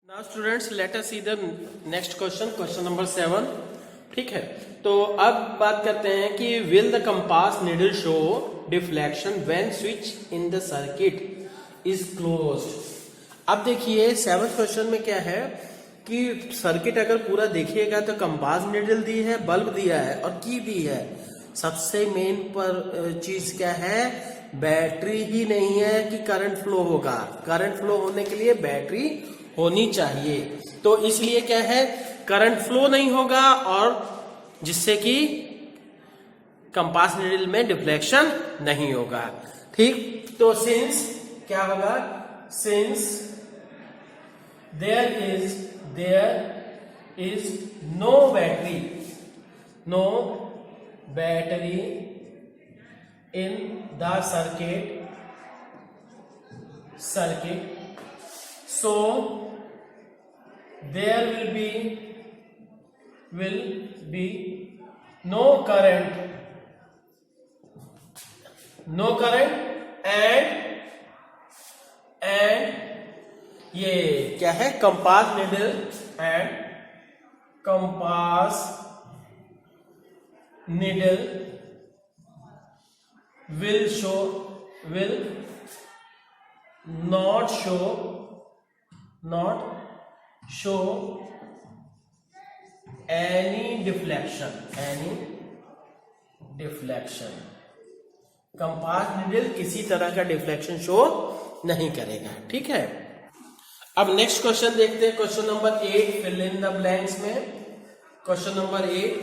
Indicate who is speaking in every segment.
Speaker 1: Now students let us see the next question number 7। ठीक है, तो अब बात करते हैं कि will the compass needle show deflection when switch in the circuit is closed. अब देखिए 7th क्वेश्चन में क्या है कि सर्किट अगर पूरा देखिएगा तो कंपास नीडल दी है, बल्ब दिया है और की दी है। सबसे मेन पर चीज क्या है, बैटरी ही नहीं है कि करंट फ्लो होगा। करंट फ्लो होने के लिए बैटरी होनी चाहिए, तो इसलिए क्या है, करंट फ्लो नहीं होगा और जिससे कि कंपास नीडल में डिफ्लेक्शन नहीं होगा। ठीक, तो सिंस क्या होगा, since there is no battery in the circuit, so there will be no current and ये क्या है, compass needle will not show any deflection। Compass needle किसी तरह का डिफ्लेक्शन शो नहीं करेगा। ठीक है, अब नेक्स्ट क्वेश्चन देखते हैं, question number 8 fill in the blanks में। Question number 8,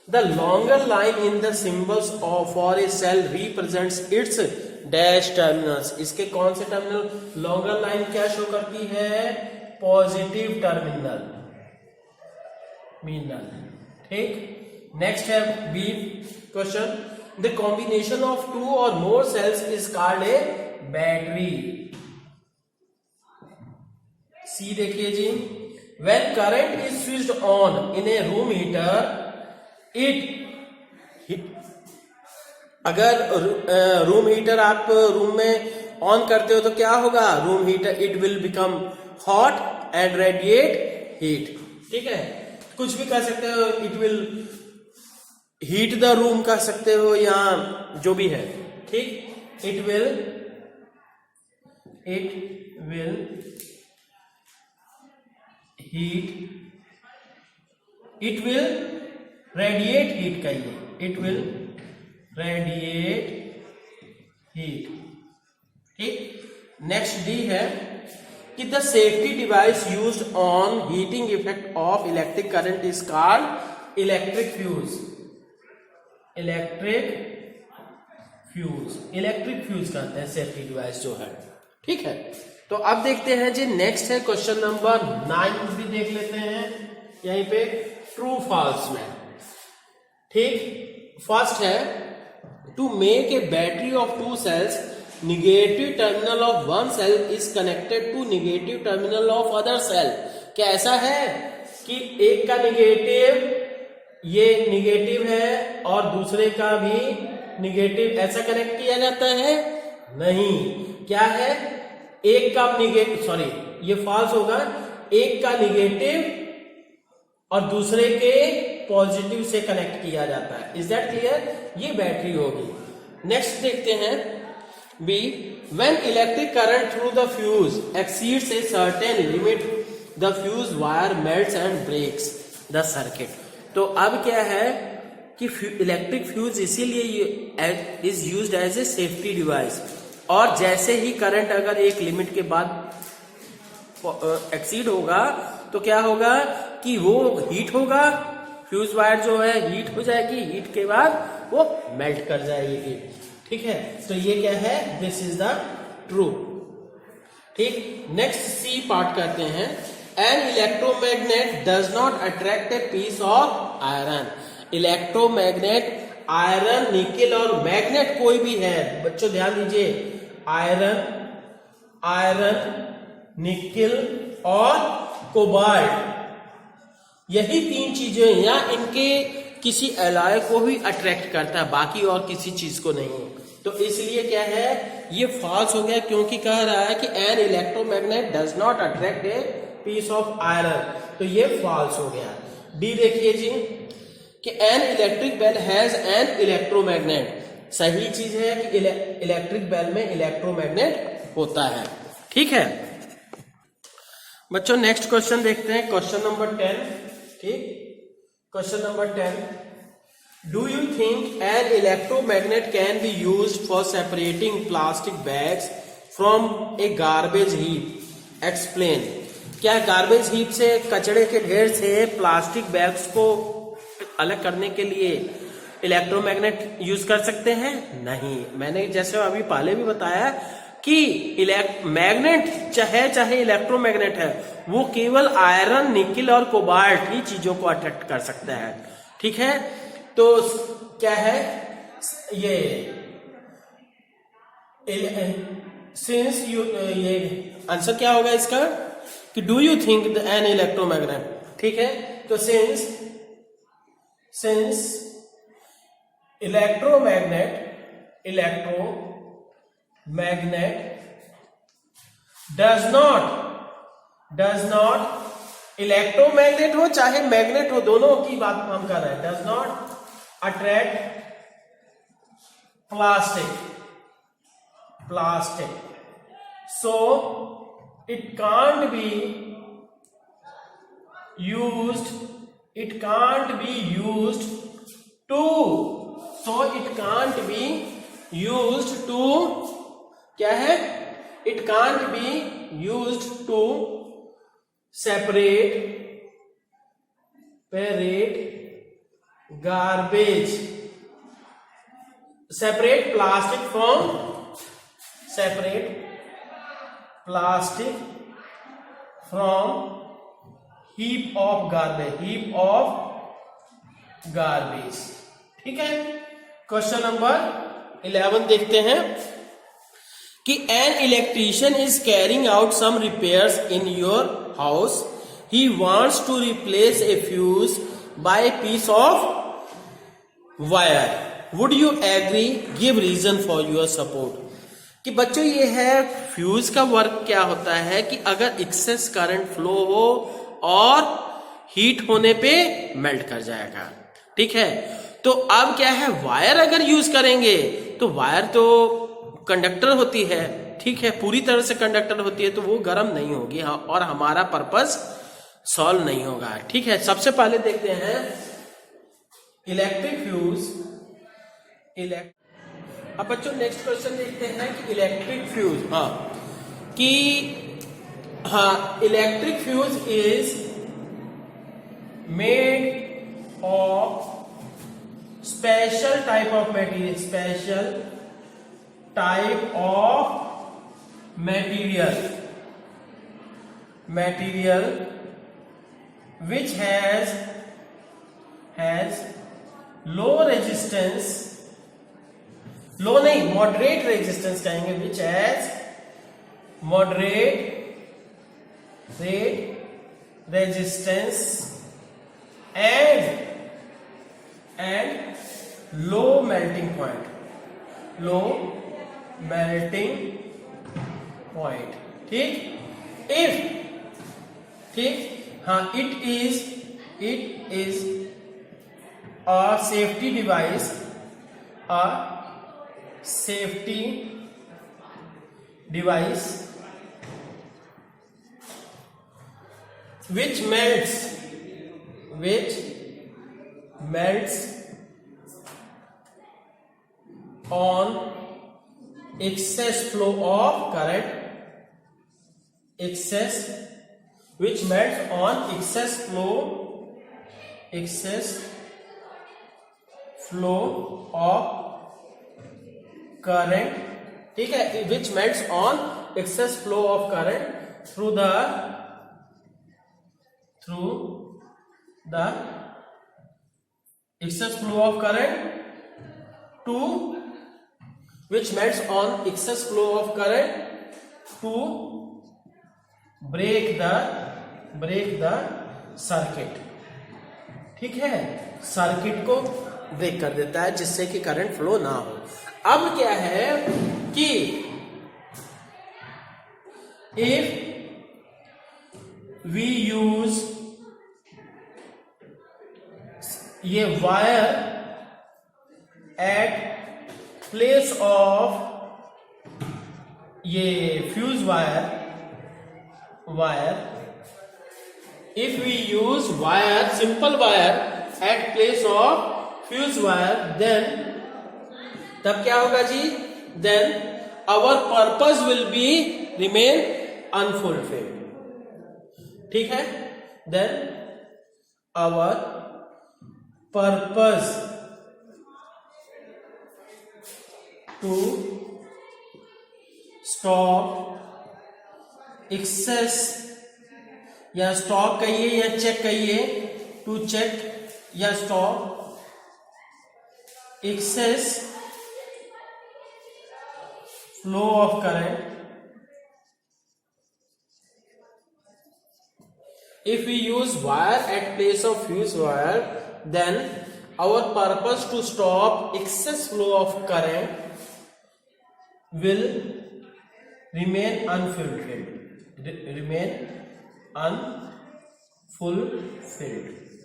Speaker 1: the longer line in the symbols for a cell represents its dash terminals. इसके कौन से टर्मिनल, लॉन्गर लाइन क्या शो करती है, पॉजिटिव टर्मिनल। ठीक, नेक्स्ट है B question, the combination of 2 और more cells is called a battery. C देखिए जी, when current is switched on in a room heater अगर रूम हीटर आप रूम में ऑन करते हो तो क्या होगा, room heater it will become hot and radiate heat. ठीक है, कुछ भी कर सकते हो, it will heat the room कर सकते हो या जो भी है। ठीक, इट विल रेडिएट हीट, कहिए इट विल रेडिएट हीट। ठीक, नेक्स्ट डी है कि the safety device used on heating effect of electric current is called electric fuse कहते हैं सेफ्टी डिवाइस जो है। ठीक है, तो अब देखते हैं जी नेक्स्ट है क्वेश्चन नंबर 9 भी देख लेते हैं यहीं पे, ट्रू फॉल्स में। ठीक, फर्स्ट है to make a battery of 2 cells, negative terminal of one cell is connected to negative terminal of other cell. क्या ऐसा है कि एक का ये निगेटिव है और दूसरे का भी निगेटिव, ऐसा कनेक्ट किया जाता है? नहीं, क्या है, एक का निगेटिव, सॉरी ये फॉल्स होगा, एक का निगेटिव और दूसरे के पॉजिटिव से कनेक्ट किया जाता है। Is that clear? ये बैटरी होगी। नेक्स्ट देखते हैं B, when electric current through the fuse exceeds a certain limit the fuse wire melts and breaks the circuit. तो अब क्या है कि इलेक्ट्रिक फ्यूज इसीलिए is used as a safety device, और जैसे ही करंट अगर एक लिमिट के बाद एक्सीड होगा तो क्या होगा कि वो हीट होगा, फ्यूज वायर जो है हीट हो जाएगी, हीट के बाद वो मेल्ट कर जाएगी। ठीक है, तो ये क्या है, दिस इज द ट्रू। ठीक, नेक्स्ट सी पार्ट करते हैं, an electromagnet does not attract a piece of iron. Electromagnet iron, nickel और मैग्नेट कोई भी है, बच्चों ध्यान दीजिए, आयरन, निकेल और कोबाल्ट, यही 3 चीजें या इनके किसी एलॉय को भी अट्रैक्ट करता है, बाकी और किसी चीज को नहीं। तो इसलिए क्या है, ये फॉल्स हो गया, क्योंकि कह रहा है कि an electromagnet does not attract a piece of iron, तो ये फॉल्स हो गया। डी देखिए जी कि an electric bell has an electromagnet, सही चीज है कि इलेक्ट्रिक बेल में इलेक्ट्रोमैग्नेट होता है। ठीक है बच्चों, नेक्स्ट क्वेश्चन देखते हैं, क्वेश्चन नंबर 10। ठीक, question number 10, do you think an electromagnet can be used for separating plastic bags from a garbage heap, explain. क्या गार्बेज हीप से, कचड़े के ढेर से प्लास्टिक बैग्स को अलग करने के लिए इलेक्ट्रोमैग्नेट यूज कर सकते हैं? नहीं, मैंने जैसे अभी पहले भी बताया कि मैग्नेट चाहे इलेक्ट्रोमैग्नेट है, वो केवल आयरन, निकिल और कोबाल्ट ही चीजों को अट्रैक्ट कर सकता है। ठीक है, तो क्या है ये, सिंस यू, ये आंसर क्या होगा इसका कि do you think an electromagnet. ठीक है, तो since electromagnet does not electromagnet हो चाहे मैग्नेट हो, दोनों की बात हम कर रहे हैं, does not attract plastic, so it can't be used to क्या है, it can't be used to separate garbage, separate plastic from heap of garbage। ठीक है, क्वेश्चन नंबर 11 देखते हैं कि an electrician is carrying out some repairs in your house, he wants to replace a fuse by piece of wire, would you agree, give reason for your support. कि बच्चों ये है, fuse का work क्या होता है कि अगर एक्सेस करंट फ्लो हो और हीट होने पे मेल्ट कर जाएगा। ठीक है, तो अब क्या है, वायर अगर यूज करेंगे तो वायर तो कंडक्टर होती है, ठीक है, पूरी तरह से कंडक्टर होती है, तो वो गर्म नहीं होगी और हमारा पर्पस सॉल्व नहीं होगा। ठीक है, सबसे पहले देखते हैं इलेक्ट्रिक फ्यूज। अब बच्चों नेक्स्ट क्वेश्चन देखते हैं कि electric fuse, electric fuse is made of special type of material which has moderate resistance कहेंगे, which has moderate resistance and low melting point, ठीक, it is a safety device, which melts on excess flow of current, which melts on excess flow of current, ठीक है, which melts on excess flow of current through the excess flow of current to which melts on excess flow of current to break the circuit. ठीक है, circuit को break कर देता है जिससे कि करंट फ्लो ना हो। अब क्या है कि वी यूज ये वायर एट प्लेस ऑफ ये fuse wire if we use wire simple wire at place of fuse wire then तब क्या होगा जी, then our purpose will be remain unfulfilled. ठीक है, then our purpose to stop excess या stop कहिए या चेक कहिए, टू चेक या stop excess flow of current if we use wire at place of fuse wire then our purpose to stop excess flow of current will remain unfulfilled।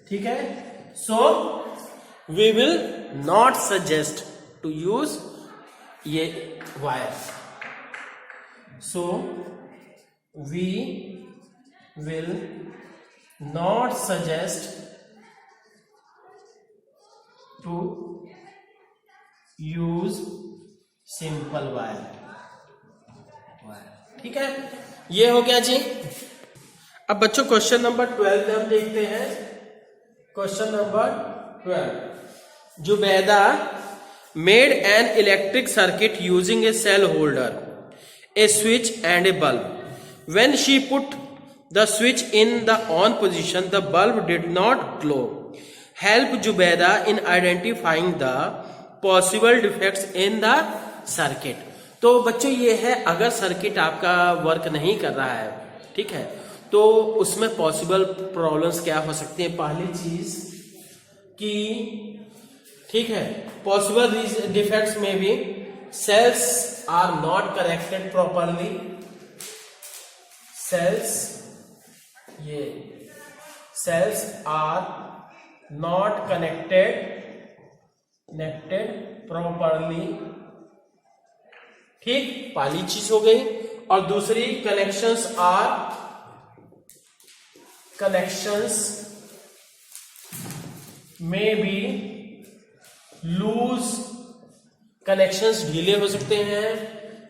Speaker 1: ठीक है, so we will not suggest to use ये wire, so we will not suggest to use simple wire। ठीक है, ये हो गया जी। अब बच्चों क्वेश्चन नंबर 12 हम देखते हैं। Question number 12, Zubaida made an electric circuit using a cell holder, a switch and a bulb. When she put the switch in the on position the bulb did not glow। help Jubeda in identifying the possible defects in the circuit। तो बच्चों ये है, अगर circuit आपका work नहीं कर रहा है, ठीक है, तो उसमें पॉसिबल प्रॉब्लम्स क्या हो सकती है। पहली चीज कि ठीक है, पॉसिबल डिफेक्ट्स में भी cells are not connected properly, ये cells are not connected properly। ठीक, पहली चीज हो गई। और दूसरी कनेक्शंस में भी लूज, कनेक्शंस ढीले हो सकते हैं।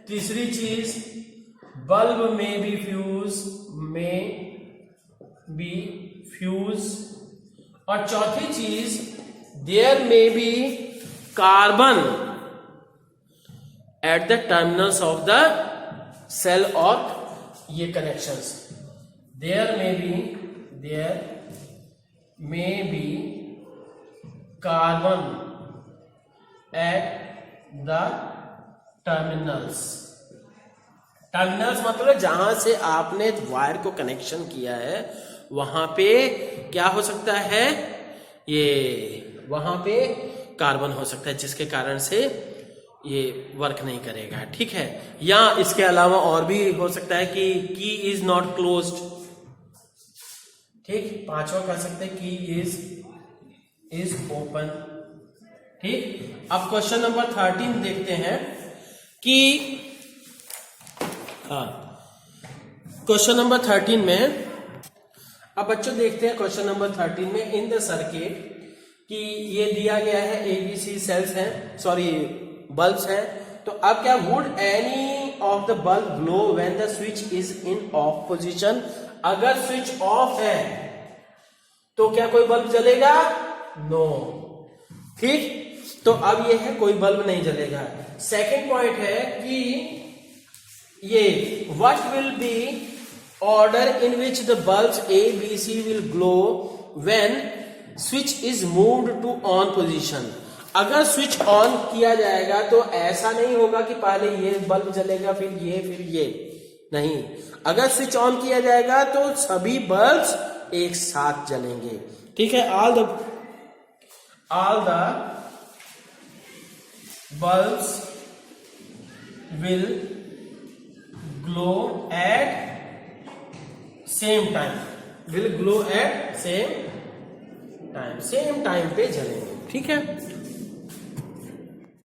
Speaker 1: तीसरी चीज बल्ब में भी फ्यूज और चौथी चीज there may be carbon at the terminals of the cell और ये connections. There may be carbon at the terminals मतलब जहां से आपने वायर को कनेक्शन किया है वहां पे क्या हो सकता है, ये वहां पे कार्बन हो सकता है, जिसके कारण से ये वर्क नहीं करेगा। ठीक है, या इसके अलावा और भी हो सकता है कि की इज नॉट क्लोज्ड। ठीक, पांचवा कह सकते हैं की इज ओपन। ठीक, अब क्वेश्चन नंबर 13 देखते हैं कि क्वेश्चन नंबर 13 में, अब बच्चों देखते हैं क्वेश्चन नंबर 13 में, इन द सर्किट कि ये दिया गया है ABC सेल्स हैं, सॉरी बल्ब्स हैं। तो अब क्या, would any of the bulb glow when the switch is in of position. अगर स्विच ऑफ है तो क्या कोई बल्ब जलेगा? नो। ठीक, तो अब ये है कोई बल्ब नहीं जलेगा। सेकेंड पॉइंट है कि ये what will be order in which the bulbs A, B, C will glow when switch is moved to on position। अगर स्विच ऑन किया जाएगा तो ऐसा नहीं होगा कि पहले ये बल्ब जलेगा फिर ये नहीं। अगर स्विच ऑन किया जाएगा तो सभी बल्ब्स एक साथ जलेंगे। ठीक है, all the bulbs will glow at same time। Will glow at same time पे जलेंगे। ठीक है।